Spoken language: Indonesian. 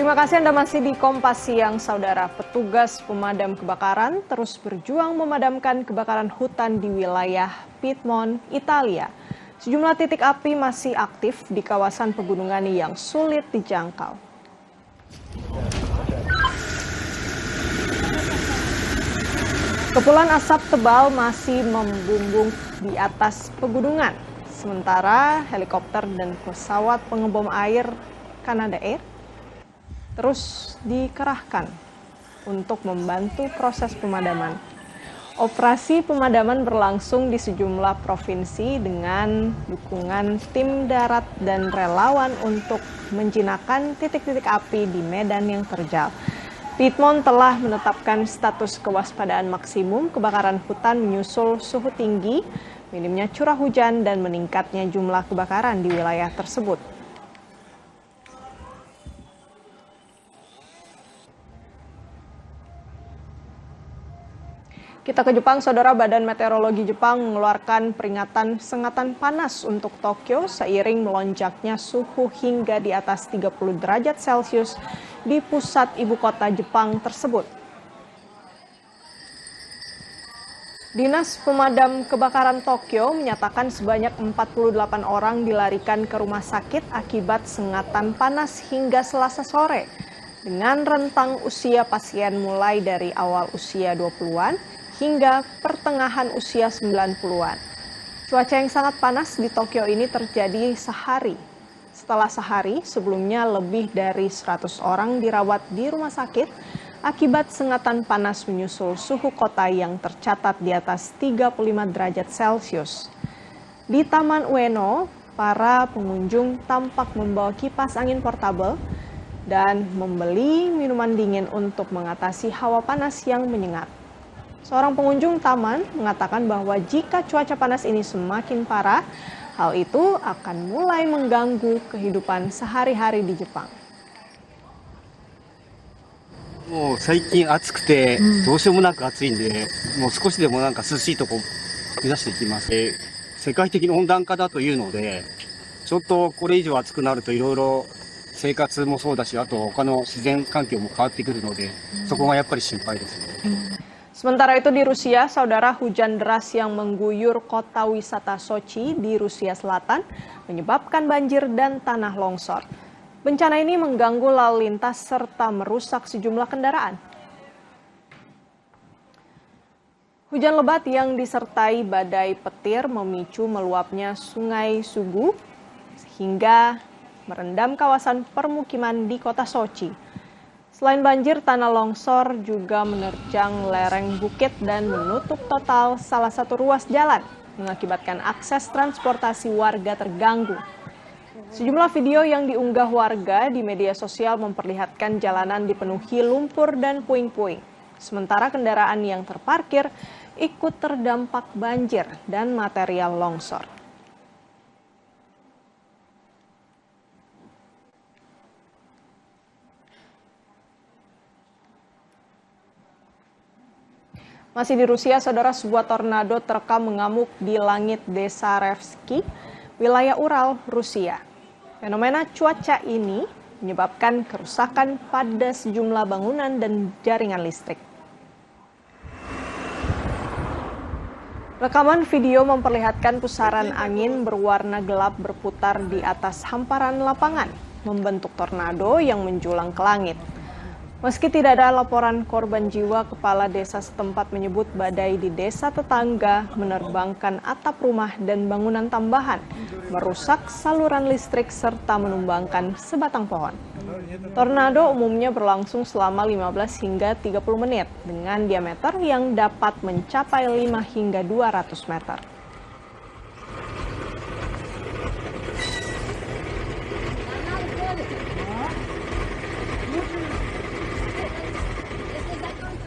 Terima kasih Anda masih di Kompas Siang, Saudara. Petugas pemadam kebakaran terus berjuang memadamkan kebakaran hutan di wilayah Piedmont, Italia. Sejumlah titik api masih aktif di kawasan pegunungan yang sulit dijangkau. Kepulan asap tebal masih membumbung di atas pegunungan, sementara helikopter dan pesawat pengebom air Canadair terus dikerahkan untuk membantu proses pemadaman. Operasi pemadaman berlangsung di sejumlah provinsi dengan dukungan tim darat dan relawan untuk menjinakkan titik-titik api di medan yang terjal. Piedmont telah menetapkan status kewaspadaan maksimum kebakaran hutan menyusul suhu tinggi, minimnya curah hujan, dan meningkatnya jumlah kebakaran di wilayah tersebut. Kita ke Jepang, Saudara. Badan Meteorologi Jepang mengeluarkan peringatan sengatan panas untuk Tokyo seiring melonjaknya suhu hingga di atas 30 derajat Celcius di pusat ibu kota Jepang tersebut. Dinas Pemadam Kebakaran Tokyo menyatakan sebanyak 48 orang dilarikan ke rumah sakit akibat sengatan panas hingga Selasa sore, dengan rentang usia pasien mulai dari awal usia 20-an hingga pertengahan usia 90-an. Cuaca yang sangat panas di Tokyo ini terjadi sehari setelah sehari sebelumnya lebih dari 100 orang dirawat di rumah sakit akibat sengatan panas menyusul suhu kota yang tercatat di atas 35 derajat Celcius. Di Taman Ueno, para pengunjung tampak membawa kipas angin portabel dan membeli minuman dingin untuk mengatasi hawa panas yang menyengat. Seorang pengunjung taman mengatakan bahwa jika cuaca panas ini semakin parah, hal itu akan mulai mengganggu kehidupan sehari-hari di Jepang. もう最近暑くてどうしようもなく暑いんで、もう少しでもなんか涼しいとこ目指していきます。世界的に温暖化だというので、ちょっとこれ以上暑くなるといろいろ生活もそうだし、あと他の自然環境も変わってくるので、そこがやっぱり心配ですね。 Sementara itu di Rusia, Saudara, hujan deras yang mengguyur kota wisata Sochi di Rusia Selatan menyebabkan banjir dan tanah longsor. Bencana ini mengganggu lalu lintas serta merusak sejumlah kendaraan. Hujan lebat yang disertai badai petir memicu meluapnya Sungai Sugu sehingga merendam kawasan permukiman di kota Sochi. Selain banjir, tanah longsor juga menerjang lereng bukit dan menutup total salah satu ruas jalan, mengakibatkan akses transportasi warga terganggu. Sejumlah video yang diunggah warga di media sosial memperlihatkan jalanan dipenuhi lumpur dan puing-puing. Sementara kendaraan yang terparkir ikut terdampak banjir dan material longsor. Masih di Rusia, Saudara, sebuah tornado terekam mengamuk di langit desa Revsky, wilayah Ural, Rusia. Fenomena cuaca ini menyebabkan kerusakan pada sejumlah bangunan dan jaringan listrik. Rekaman video memperlihatkan pusaran angin berwarna gelap berputar di atas hamparan lapangan, membentuk tornado yang menjulang ke langit. Meski tidak ada laporan korban jiwa, kepala desa setempat menyebut badai di desa tetangga menerbangkan atap rumah dan bangunan tambahan, merusak saluran listrik serta menumbangkan sebatang pohon. Tornado umumnya berlangsung selama 15 hingga 30 menit dengan diameter yang dapat mencapai 5 hingga 200 meter.